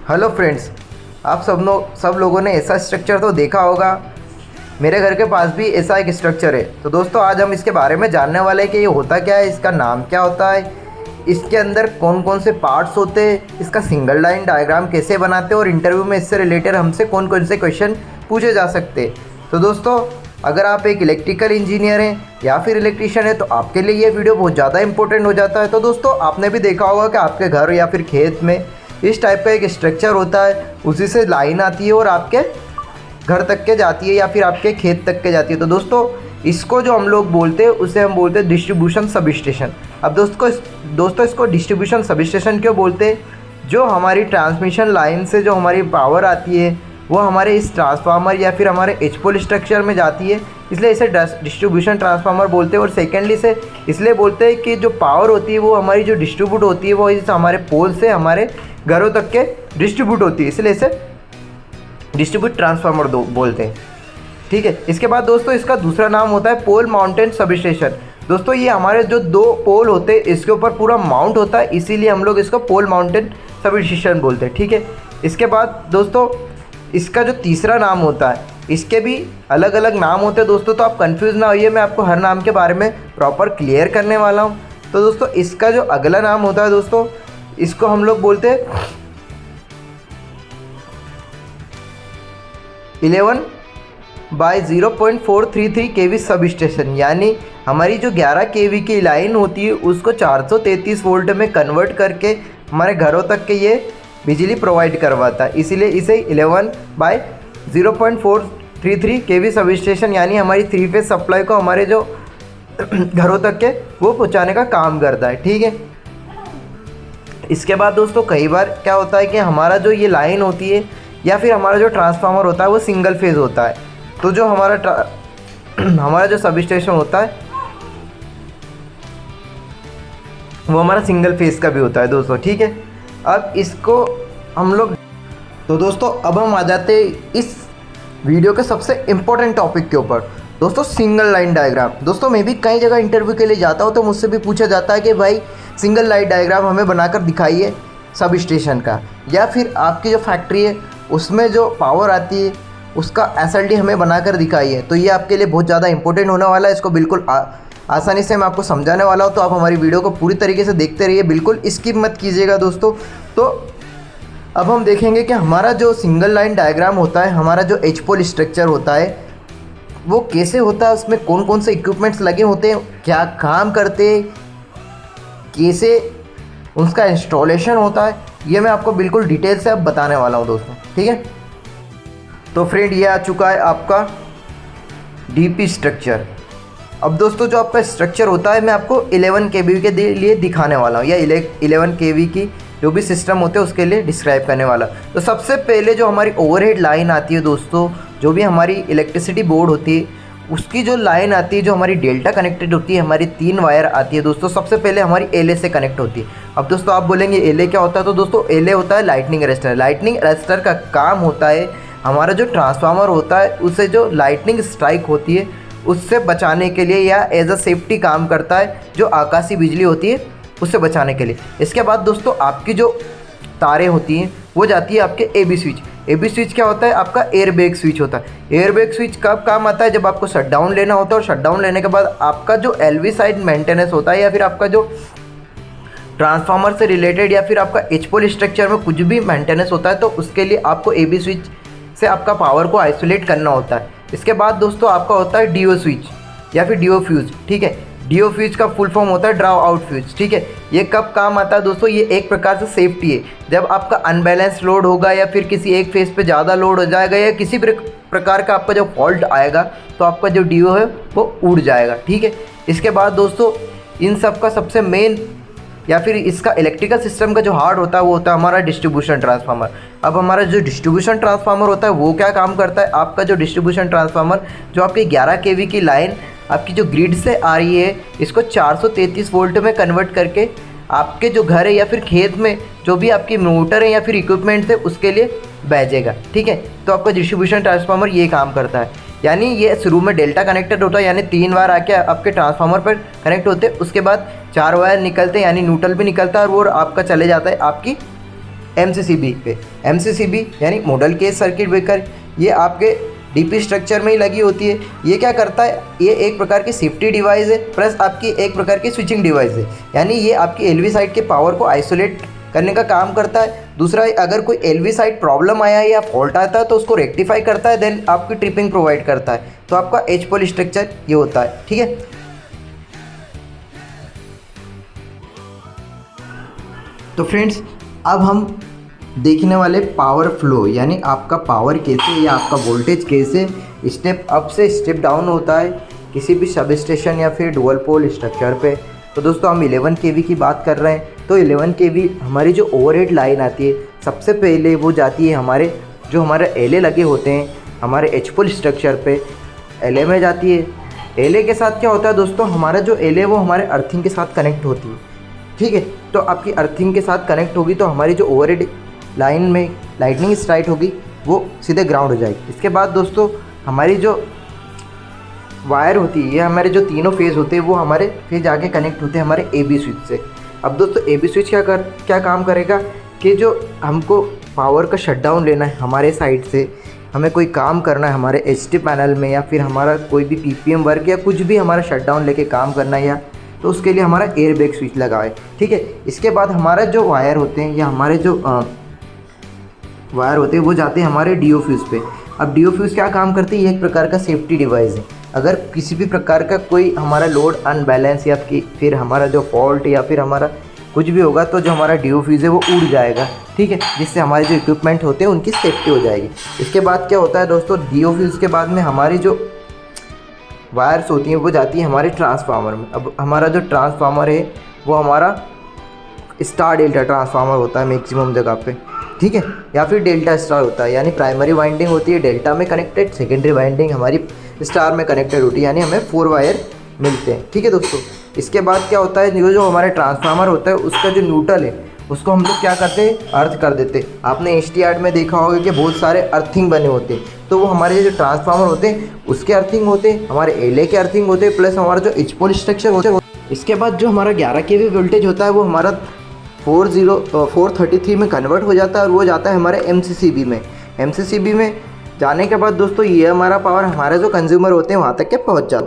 Hello friends, आप सब लोगों ने ऐसा स्ट्रक्चर तो देखा होगा। मेरे घर के पास भी ऐसा एक स्ट्रक्चर है। तो दोस्तों आज हम इसके बारे में जानने वाले हैं कि ये होता क्या है, इसका नाम क्या होता है, इसके अंदर कौन कौन से पार्ट्स होते हैं, इसका सिंगल लाइन डायग्राम कैसे बनाते हैं और इंटरव्यू में इससे रिलेटेड हमसे कौन कौन से क्वेश्चन पूछे जा सकते हैं। तो दोस्तों अगर आप एक इलेक्ट्रिकल इंजीनियर हैं या फिर इलेक्ट्रीशियन है तो आपके लिए ये वीडियो बहुत ज़्यादा इंपॉर्टेंट हो जाता है। तो दोस्तों आपने भी देखा होगा कि आपके घर या फिर खेत में इस टाइप का एक स्ट्रक्चर होता है, उसी से लाइन आती है और आपके घर तक के जाती है या फिर आपके खेत तक के जाती है। तो दोस्तों इसको जो हम लोग बोलते हैं उसे हम बोलते हैं डिस्ट्रीब्यूशन सब स्टेशन। अब दोस्तों इसको डिस्ट्रीब्यूशन सब स्टेशन क्यों बोलते हैं? जो हमारी ट्रांसमिशन लाइन से जो हमारी पावर आती है वो हमारे इस ट्रांसफार्मर या फिर हमारे एच पोल स्ट्रक्चर में जाती है, इसलिए इसे डिस्ट्रीब्यूशन ट्रांसफार्मर बोलते हैं। और सेकेंडली से इसलिए बोलते हैं कि जो पावर होती है वो हमारी जो डिस्ट्रीब्यूट होती है वो इस हमारे पोल से हमारे घरों तक के डिस्ट्रीब्यूट होती है, इसलिए इसे डिस्ट्रीब्यूट ट्रांसफार्मर बोलते हैं। ठीक है, इसके बाद दोस्तों इसका दूसरा नाम होता है पोल माउंटेड सब स्टेशन। दोस्तों ये हमारे जो दो पोल होते हैं इसके ऊपर पूरा माउंट होता है, इसीलिए हम लोग इसको पोल माउंटेड सब स्टेशन बोलते हैं। ठीक है, इसके बाद दोस्तों इसका जो तीसरा नाम होता है, इसके भी अलग अलग नाम होते हैं दोस्तों, तो आप कंफ्यूज ना होइए, मैं आपको हर नाम के बारे में प्रॉपर क्लियर करने वाला हूँ। तो दोस्तों इसका जो अगला नाम होता है दोस्तों, इसको हम लोग बोलते हैं 11/0.433 kV सब स्टेशन। यानी हमारी जो 11 kV की लाइन होती है उसको 433 वोल्ट में कन्वर्ट करके हमारे घरों तक के ये बिजली प्रोवाइड करवाता है, इसीलिए इसे 11/0.433 kV सब स्टेशन यानी हमारी 3 फेज सप्लाई को हमारे जो घरों तक के वो पहुंचाने का काम करता है। ठीक है, इसके बाद दोस्तों कई बार क्या होता है कि हमारा जो ये लाइन होती है या फिर हमारा जो ट्रांसफार्मर होता है वो सिंगल फेज होता है, तो जो हमारा जो सब स्टेशन होता है वो हमारा सिंगल फेज का भी होता है दोस्तों। ठीक है, अब इसको हम लोग तो दोस्तों अब हम आ जाते हैं इस वीडियो के सबसे इम्पोर्टेंट टॉपिक के ऊपर दोस्तों, सिंगल लाइन डायग्राम। दोस्तों मैं भी कई जगह इंटरव्यू के लिए जाता हूँ तो मुझसे भी पूछा जाता है कि भाई सिंगल लाइन डायग्राम हमें बनाकर दिखाइए सब स्टेशन का, या फिर आपकी जो फैक्ट्री है उसमें जो पावर आती है उसका एसएलडी हमें बनाकर दिखाइए। तो ये आपके लिए बहुत ज़्यादा इंपॉर्टेंट होने वाला है, इसको बिल्कुल आसानी से मैं आपको समझाने वाला हूँ। तो आप हमारी वीडियो को पूरी तरीके से देखते रहिए, बिल्कुल स्किप मत कीजिएगा दोस्तों। तो अब हम देखेंगे कि हमारा जो सिंगल लाइन डायग्राम होता है, हमारा जो एच पोल स्ट्रक्चर होता है वो कैसे होता है, उसमें कौन कौन से इक्विपमेंट्स लगे होते हैं, क्या काम करते हैं, कैसे उसका इंस्टॉलेशन होता है, ये मैं आपको बिल्कुल डिटेल से अब बताने वाला हूँ दोस्तों। ठीक है, तो फ्रेंड ये आ चुका है आपका डीपी स्ट्रक्चर। अब दोस्तों जो आपका स्ट्रक्चर होता है मैं आपको 11 kV के लिए दिखाने वाला हूँ, या 11 kV की जो भी सिस्टम होते हैं उसके लिए डिस्क्राइब करने वाला। तो सबसे पहले जो हमारी ओवरहेड लाइन आती है दोस्तों, जो भी हमारी इलेक्ट्रिसिटी बोर्ड होती है उसकी जो लाइन आती है, जो हमारी डेल्टा कनेक्टेड होती है, हमारी 3 वायर आती है दोस्तों, सबसे पहले हमारी एलए से कनेक्ट होती है। अब दोस्तों आप बोलेंगे एलए क्या होता है? तो दोस्तों एलए होता है लाइटनिंग अरेस्टर। लाइटनिंग अरेस्टर का काम होता है हमारा जो ट्रांसफार्मर होता है उसे जो लाइटनिंग स्ट्राइक होती है उससे बचाने के लिए, या एज अ सेफ्टी काम करता है जो आकाशीय बिजली होती है उससे बचाने के लिए। इसके बाद दोस्तों आपकी जो तारें होती हैं वो जाती है आपके एबी स्विच। एबी स्विच क्या होता है? आपका एयरबैग स्विच होता है। एयरबैग स्विच कब काम आता है? जब आपको शटडाउन लेना होता है, और शटडाउन लेने के बाद आपका जो एलवी साइड मेंटेनेंस होता है या फिर आपका जो ट्रांसफार्मर से रिलेटेड या फिर आपका एच पोल स्ट्रक्चर में कुछ भी मेंटेनेंस होता है तो उसके लिए आपको एबी स्विच से आपका पावर को आइसोलेट करना होता है। इसके बाद दोस्तों आपका होता है डीओ स्विच या फिर डीओ फ्यूज। ठीक है, डीओ फ्यूज का फुल फॉर्म होता है ड्रॉ आउट फ्यूज। ठीक है, ये कब काम आता है दोस्तों? ये एक प्रकार से सेफ्टी है। जब आपका अनबैलेंस लोड होगा या फिर किसी एक फेज पे ज़्यादा लोड हो जाएगा या किसी प्रकार का आपका जो फॉल्ट आएगा तो आपका जो डीओ है वो उड़ जाएगा। ठीक है, इसके बाद दोस्तों इन सब का सबसे मेन या फिर इसका इलेक्ट्रिकल सिस्टम का जो हार्ट होता है वो होता है हमारा डिस्ट्रीब्यूशन ट्रांसफार्मर। अब हमारा जो डिस्ट्रीब्यूशन ट्रांसफार्मर होता है वो क्या काम करता है? आपका जो डिस्ट्रीब्यूशन ट्रांसफार्मर जो आपकी 11 kV की लाइन आपकी जो ग्रिड से आ रही है इसको 433 वोल्ट में कन्वर्ट करके आपके जो घर है या फिर खेत में जो भी आपकी मोटर है या फिर इक्विपमेंट्स है उसके लिए भेजेगा। ठीक है, तो आपका डिस्ट्रीब्यूशन ट्रांसफार्मर ये काम करता है। यानी ये शुरू में डेल्टा कनेक्टेड होता है, यानी 3 वायर आके आपके ट्रांसफार्मर पर कनेक्ट होते हैं, उसके बाद 4 वायर निकलते हैं यानी न्यूट्रल भी निकलता है और वो आपका चले जाता है आपकी MCCB पे। MCCB यानी मॉडल केस सर्किट ब्रेकर, ये आपके डीपी स्ट्रक्चर में ही लगी होती है। ये क्या करता है, ये एक प्रकार की सेफ्टी डिवाइस है प्लस आपकी एक प्रकार की स्विचिंग डिवाइस है, यानी ये आपकी एलवी साइड के पावर को आइसोलेट करने का काम करता है। दूसरा, अगर कोई एलवी साइड प्रॉब्लम आया है या फॉल्ट आता है तो उसको रेक्टिफाई करता है, देन आपकी ट्रिपिंग प्रोवाइड करता है। तो आपका एच पोल स्ट्रक्चर ये होता है, ठीक है। तो फ्रेंड्स, अब हम देखने वाले पावर फ्लो, यानी आपका पावर कैसे या आपका वोल्टेज कैसे स्टेप अप से स्टेप डाउन होता है किसी भी सब स्टेशन या फिर डुअल पोल स्ट्रक्चर पे। तो दोस्तों, हम 11 kV की बात कर रहे हैं। तो 11 kV हमारी जो ओवरहेड लाइन आती है, सबसे पहले वो जाती है हमारे एलए लगे होते हैं हमारे एच पोल स्ट्रक्चर पे, एलए में जाती है। एलए के साथ क्या होता है दोस्तों, हमारा जो एलए वो हमारे अर्थिंग के साथ कनेक्ट होती है, ठीक है। तो आपकी अर्थिंग के साथ कनेक्ट होगी तो हमारी जो ओवरहेड लाइन में लाइटनिंग स्ट्राइक होगी वो सीधे ग्राउंड हो जाएगी। इसके बाद दोस्तों, हमारी जो वायर होती है, हमारे जो तीनों फेज़ होते हैं वो हमारे फेज आगे कनेक्ट होते हैं हमारे AB स्विच से। अब दोस्तों, AB स्विच क्या काम करेगा कि जो हमको पावर का शटडाउन लेना है हमारे साइड से, हमें कोई काम करना है हमारे HT पैनल में या फिर हमारा कोई भी PPM वर्क या कुछ भी हमारा शटडाउन लेके काम करना है, या तो उसके लिए हमारा एयर बैग स्विच लगा है, ठीक है। इसके बाद हमारा जो वायर होते हैं या हमारे जो वायर होते हैं वो जाते हैं हमारे DO फ्यूज़ पे। अब DO फ्यूज़ क्या काम करती है, ये एक प्रकार का सेफ्टी डिवाइस है। अगर किसी भी प्रकार का कोई हमारा लोड अनबैलेंस या फिर हमारा जो फॉल्ट या फिर हमारा कुछ भी होगा तो जो हमारा DO फ्यूज़ है वो उड़ जाएगा, ठीक है, जिससे हमारे जो इक्विपमेंट होते हैं उनकी सेफ्टी हो जाएगी। इसके बाद क्या होता है दोस्तों, DO फ्यूज़ के बाद में हमारी जो वायर्स होती हैं वो जाती है हमारे ट्रांसफार्मर में। अब हमारा जो ट्रांसफार्मर है वो हमारा स्टार डेल्टा ट्रांसफार्मर होता है मैक्सिमम जगह पे, ठीक है, या फिर डेल्टा स्टार होता है, यानी प्राइमरी वाइंडिंग होती है डेल्टा में कनेक्टेड, सेकेंडरी वाइंडिंग हमारी स्टार में कनेक्टेड होती है, यानी हमें 4 वायर मिलते हैं, ठीक है दोस्तों। इसके बाद क्या होता है, जो हमारे ट्रांसफार्मर होता है उसका जो न्यूट्रल है उसको हम लोग क्या करते हैं, अर्थ कर देते हैं। आपने ST में देखा होगा कि बहुत सारे अर्थिंग बने होते हैं, तो वो हमारे जो ट्रांसफार्मर होते हैं उसके अर्थिंग होते हैं, हमारे एलए के अर्थिंग होते हैं, प्लस हमारा जो एच पोल स्ट्रक्चर होते हैं। इसके बाद जो हमारा 11 kV वोल्टेज होता है वो हमारा 433 में कन्वर्ट हो जाता है और वो जाता है हमारे MCCB में। MCCB में जाने के बाद दोस्तों, ये हमारा पावर हमारे जो कंज्यूमर होते हैं वहाँ तक के पहुँच जाता है।